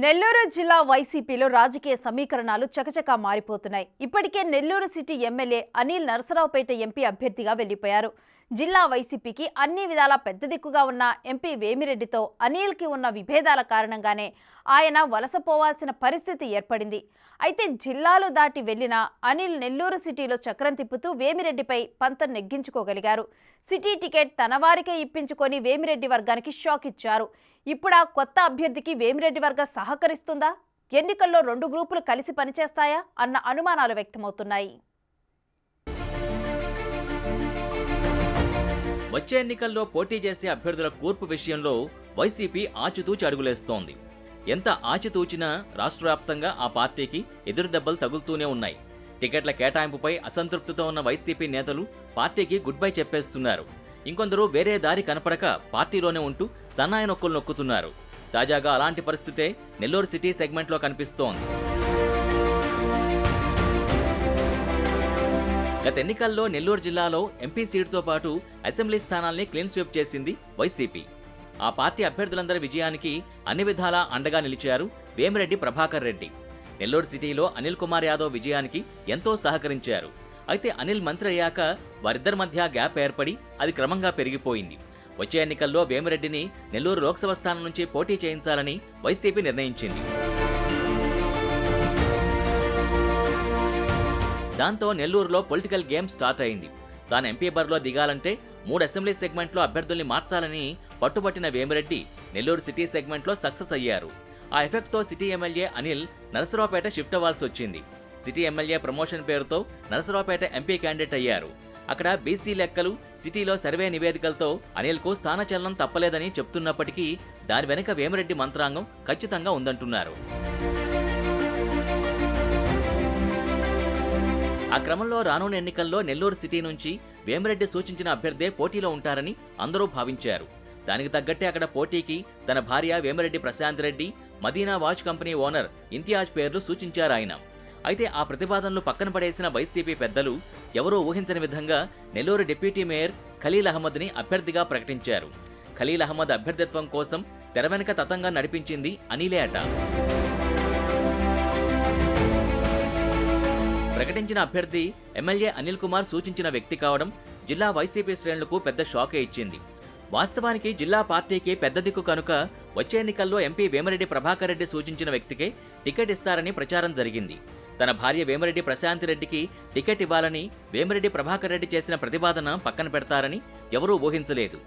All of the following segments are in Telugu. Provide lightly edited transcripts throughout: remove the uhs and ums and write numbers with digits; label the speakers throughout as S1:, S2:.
S1: నెల్లూరు జిల్లా వైసీపీలో రాజకీయ సమీకరణాలు చకచకా మారిపోతున్నాయి. ఇప్పటికే Nellore city MLA Anil Narasaraopet MP అభ్యర్థిగా వెళ్లిపోయారు. జిల్లా వైసీపీకి అన్ని విధాలా పెద్ద దిక్కుగా ఉన్న ఎంపీ వేమిరెడ్డితో అనిల్కి ఉన్న విభేదాల కారణంగానే ఆయన వలసపోవాల్సిన పరిస్థితి ఏర్పడింది. అయితే జిల్లాలు దాటి వెళ్లిన అనిల్ నెల్లూరు సిటీలో చక్రం తిప్పుతూ వేమిరెడ్డిపై పంతం నెగ్గించుకోగలిగారు. సిటీ టికెట్ తన వారికే ఇప్పించుకొని వేమిరెడ్డి వర్గానికి షాక్ ఇచ్చారు. ఇప్పుడు ఆ కొత్త అభ్యర్థికి వేమిరెడ్డి వర్గం సహకరిస్తుందా? ఎన్నికల్లో రెండు గ్రూపులు కలిసి పనిచేస్తాయా అన్న అనుమానాలు వ్యక్తమవుతున్నాయి.
S2: వచ్చే ఎన్నికల్లో పోటీ చేసే అభ్యర్థుల కూర్పు విషయంలో వైసీపీ ఆచితూచి అడుగులేస్తోంది. ఎంత ఆచితూచినా రాష్ట్ర వ్యాప్తంగా ఆ పార్టీకి ఎదురు దెబ్బలు తగులుతూనే ఉన్నాయి. టికెట్ల కేటాయింపుపై అసంతృప్తితో ఉన్న వైసీపీ నేతలు పార్టీకి గుడ్ బై చెప్పేస్తున్నారు. ఇంకొందరు వేరే దారి కనపడక పార్టీలోనే ఉంటూ సన్నాయి నొక్కులు నొక్కుతున్నారు. తాజాగా అలాంటి పరిస్థితే నెల్లూరు సిటీ సెగ్మెంట్లో కనిపిస్తోంది. గత ఎన్నికల్లో నెల్లూరు జిల్లాలో ఎంపీ సీటుతో పాటు అసెంబ్లీ స్థానాల్ని క్లీన్ స్వీప్ చేసింది వైసీపీ. ఆ పార్టీ అభ్యర్థులందరి విజయానికి అన్ని విధాలా అండగా నిలిచారు వేమిరెడ్డి ప్రభాకర్ రెడ్డి. నెల్లూరు సిటీలో అనిల్ కుమార్ యాదవ్ విజయానికి ఎంతో సహకరించారు. అయితే అనిల్ మంత్రి అయ్యాక వారిద్దరి మధ్య గ్యాప్ ఏర్పడి అది క్రమంగా పెరిగిపోయింది. వచ్చే ఎన్నికల్లో వేమిరెడ్డిని నెల్లూరు లోక్సభ స్థానం నుంచి పోటీ చేయించాలని వైసీపీ నిర్ణయించింది. దాంతో నెల్లూరులో పొలిటికల్ గేమ్ స్టార్ట్ అయింది. తాను ఎంపీ బరిలో దిగాలంటే 3 అసెంబ్లీ సెగ్మెంట్లో అభ్యర్థుల్ని మార్చాలని పట్టుబట్టిన వేమిరెడ్డి నెల్లూరు సిటీ సెగ్మెంట్లో సక్సెస్ అయ్యారు. ఆ ఎఫెక్ట్తో city MLA Anil Narasaraopet shift అవ్వాల్సి వచ్చింది. సిటీ ఎమ్మెల్యే ప్రమోషన్ పేరుతో నరసరావుపేట ఎంపీ క్యాండిడేట్ అయ్యారు. అక్కడ బీసీ లెక్కలు, సిటీలో సర్వే నివేదికలతో అనిల్కు స్థానచలనం తప్పలేదని చెప్తున్నప్పటికీ దాని వెనుక వేమిరెడ్డి మంత్రాంగం ఖచ్చితంగా ఉందంటున్నారు. ఆ క్రమంలో రానున్న ఎన్నికల్లో నెల్లూరు సిటీ నుంచి వేమిరెడ్డి సూచించిన అభ్యర్థే పోటీలో ఉంటారని అందరూ భావించారు. దానికి తగ్గట్టే అక్కడ పోటీకి తన భార్య Vemireddy Prashant Reddy, Madina watch company owner Imtiaz పేర్లు సూచించారు ఆయన. అయితే ఆ ప్రతిపాదనలు పక్కన పడేసిన వైసీపీ పెద్దలు ఎవరూ ఊహించని విధంగా నెల్లూరు డిప్యూటీ మేయర్ ఖలీల్ అహ్మద్ని అభ్యర్థిగా ప్రకటించారు. ఖలీల్ అహ్మద్ అభ్యర్థిత్వం కోసం తెర వెనుక తతంగా నడిపించింది అనిలే అట. ప్రకటించిన అభ్యర్థి ఎమ్మెల్యే అనిల్ కుమార్ సూచించిన వ్యక్తి కావడం జిల్లా వైసీపీ శ్రేణులకు పెద్ద షాకే ఇచ్చింది. వాస్తవానికి జిల్లా పార్టీకి పెద్ద దిక్కు కనుక వచ్చే ఎన్నికల్లో ఎంపీ వేమిరెడ్డి ప్రభాకర్ రెడ్డి సూచించిన వ్యక్తికే టికెట్ ఇస్తారని ప్రచారం జరిగింది. తన భార్య వేమిరెడ్డి ప్రశాంత్ రెడ్డికి టికెట్ ఇవ్వాలని వేమిరెడ్డి ప్రభాకర్ రెడ్డి చేసిన ప్రతిపాదన పక్కన పెడతారని ఎవరూ ఊహించలేదు.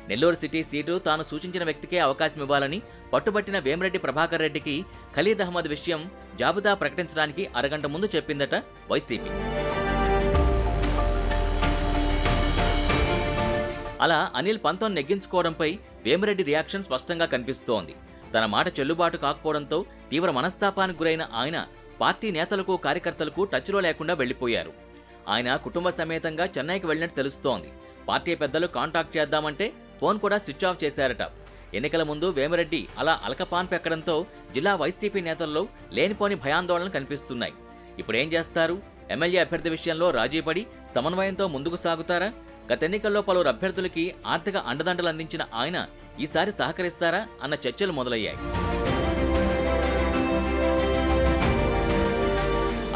S2: నెల్లూరు సిటీ సీటు తాను సూచించిన వ్యక్తికే అవకాశం ఇవ్వాలని పట్టుబట్టిన వేమిరెడ్డి ప్రభాకర్ రెడ్డికి ఖలీద్ అహ్మద్ విషయం జాబితా ప్రకటించడానికి అరగంట ముందు చెప్పిందట వైసీపీ. అలా అనిల్ పంతం నెగ్గించుకోవడంపై వేమిరెడ్డి రియాక్షన్ స్పష్టంగా కనిపిస్తోంది. తన మాట చెల్లుబాటు కాకపోవడంతో తీవ్ర మనస్తాపానికి గురైన ఆయన పార్టీ నేతలకు, కార్యకర్తలకు టచ్లో లేకుండా వెళ్లిపోయారు. ఆయన కుటుంబ సమేతంగా చెన్నైకి వెళ్లినట్టు తెలుస్తోంది. పార్టీ పెద్దలు కాంటాక్ట్ చేద్దామంటే ఫోన్ కూడా స్విచ్ ఆఫ్ చేశారట. ఎన్నికల ముందు వేమిరెడ్డి అలా అలకపాన్ పెక్కడంతో జిల్లా వైసీపీ నేతల్లో లేనిపోని భయాందోళనలు కనిపిస్తున్నాయి. ఇప్పుడేం చేస్తారు? ఎమ్మెల్యే అభ్యర్థి విషయంలో రాజీపడి సమన్వయంతో ముందుకు సాగుతారా? గత ఎన్నికల్లో పలువురు అభ్యర్థులకి ఆర్థిక అండదండలు అందించిన ఆయన ఈసారి సహకరిస్తారా అన్న చర్చలు మొదలయ్యాయి.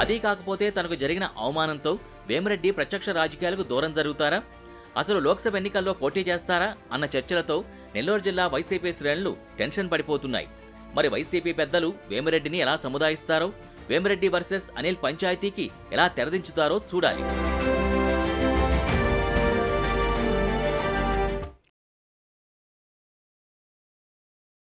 S2: అదీ కాకపోతే తనకు జరిగిన అవమానంతో వేమిరెడ్డి ప్రత్యక్ష రాజకీయాలకు దూరం జరుగుతారా? అసలు లోక్సభ ఎన్నికల్లో పోటీ చేస్తారా అన్న చర్చలతో నెల్లూరు జిల్లా వైసీపీ శ్రేణులు టెన్షన్ పడిపోతున్నాయి. మరి వైసీపీ పెద్దలు వేమిరెడ్డిని ఎలా సముదాయిస్తారో, వేమిరెడ్డి వర్సెస్ అనిల్ పంచాయతీకి ఎలా తెరదించుతారో చూడాలి.